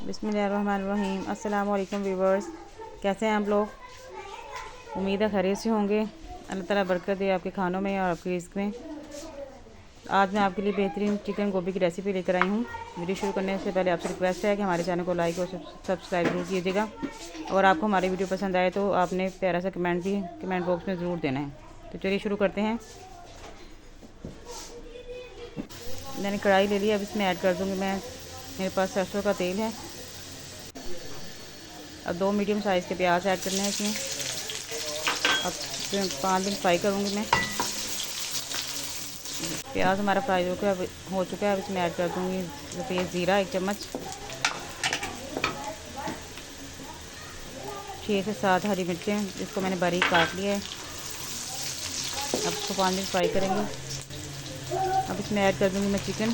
बिस्मिल्लाहिर्रहमानिर्रहीम। अस्सलाम वालेकुम व्यूवर्स, कैसे हैं आप लोग? उम्मीद है खैरियत से होंगे। अल्लाह ताला बरकत दे आपके खानों में और आपके रिज़्क़ में। आज मैं आपके लिए बेहतरीन चिकन गोभी की रेसिपी लेकर आई हूँ। वीडियो शुरू करने से पहले आपसे रिक्वेस्ट है कि हमारे चैनल को लाइक और सब्सक्राइब जरूर कीजिएगा। और आपको हमारी वीडियो पसंद आए तो आपने प्यारा सा कमेंट भी कमेंट बॉक्स में ज़रूर देना है। तो चलिए शुरू करते हैं। मैंने कढ़ाई ले ली, अब इसमें ऐड कर दूँगी मैं, मेरे पास सरसों का तेल है। अब 2 मीडियम साइज़ के प्याज ऐड करने हैं इसमें। अब 5 मिनट फ्राई करूँगी मैं। प्याज हमारा फ्राई हो चुका है। अब इसमें ऐड कर दूँगी सफ़ेद ज़ीरा 1 चम्मच, 6 से 7 हरी मिर्चें जिसको मैंने बारीक काट लिया है। अब इसको 5 मिनट फ्राई करेंगे। अब इसमें ऐड कर दूँगी मैं चिकन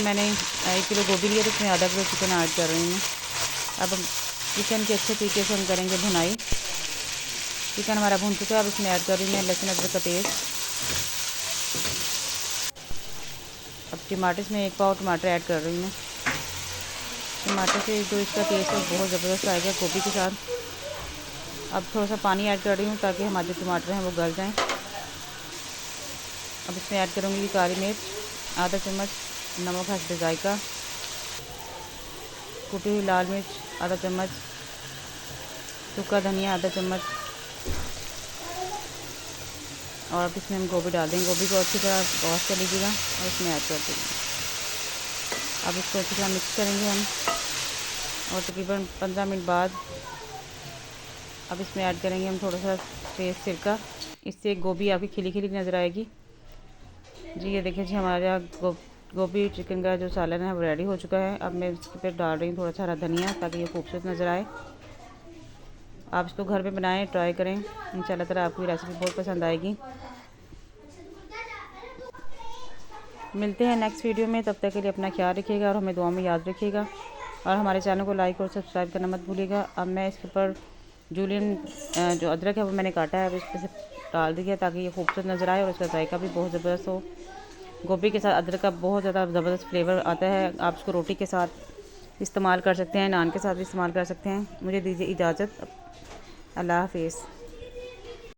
मैंने 1 किलो गोभी लिया तो इसमें आधा किलो चिकन ऐड कर रही हूँ। अब हम चिकन के अच्छे तरीके से हम करेंगे भुनाई। चिकन हमारा भुन चुका है। अब इसमें ऐड कर रही हूँ मैं लहसुन अदरक का पेस्ट। अब टमाटर में 1 पाव टमाटर ऐड कर रही हूँ मैं। टमाटर से जो इसका टेस्ट है बहुत ज़बरदस्त आएगा गोभी के साथ। अब थोड़ा सा पानी ऐड कर रही हूँ ताकि हमारे जो टमाटर हैं वो गल जाएँ। अब इसमें ऐड करूँगी काली मिर्च आधा चम्मच, नमक हस्ब जायका, कुटी हुई लाल मिर्च आधा चम्मच, सूखा धनिया आधा चम्मच। और अब इसमें हम गोभी डाल देंगे। गोभी को अच्छी तरह वॉश कर लीजिएगा और इसमें ऐड कर देंगे। अब इसको अच्छी तरह मिक्स करेंगे हम और तकरीबन 15 मिनट बाद अब इसमें ऐड करेंगे हम थोड़ा सा तेज़ सिरका। इससे गोभी आपकी खिली खिली नज़र आएगी। जी ये देखिए जी, हमारा गोभी चिकन का जो सालन है वो रेडी हो चुका है। अब मैं इसके ऊपर डाल रही हूँ थोड़ा सा हरा धनिया ताकि ये खूबसूरत नज़र आए। आप इसको घर में बनाएं, ट्राई करें, इंशाल्लाह ताला आपको ये रेसिपी बहुत पसंद आएगी। मिलते हैं नेक्स्ट वीडियो में, तब तक के लिए अपना ख्याल रखिएगा और हमें दुआ में याद रखिएगा। और हमारे चैनल को लाइक और सब्सक्राइब करना मत भूलिएगा। अब मैं इसके ऊपर जूलियन जो अदरक है वो मैंने काटा है, अब इस पर से डाल दिया ताकि ये खूबसूरत नज़र आए और इसका जायका भी बहुत ज़बरदस्त हो। गोभी के साथ अदरक का बहुत ज़्यादा ज़बरदस्त फ्लेवर आता है। आप इसको रोटी के साथ इस्तेमाल कर सकते हैं, नान के साथ भी इस्तेमाल कर सकते हैं। मुझे दीजिए इजाज़त। अल्लाह हाफिज़।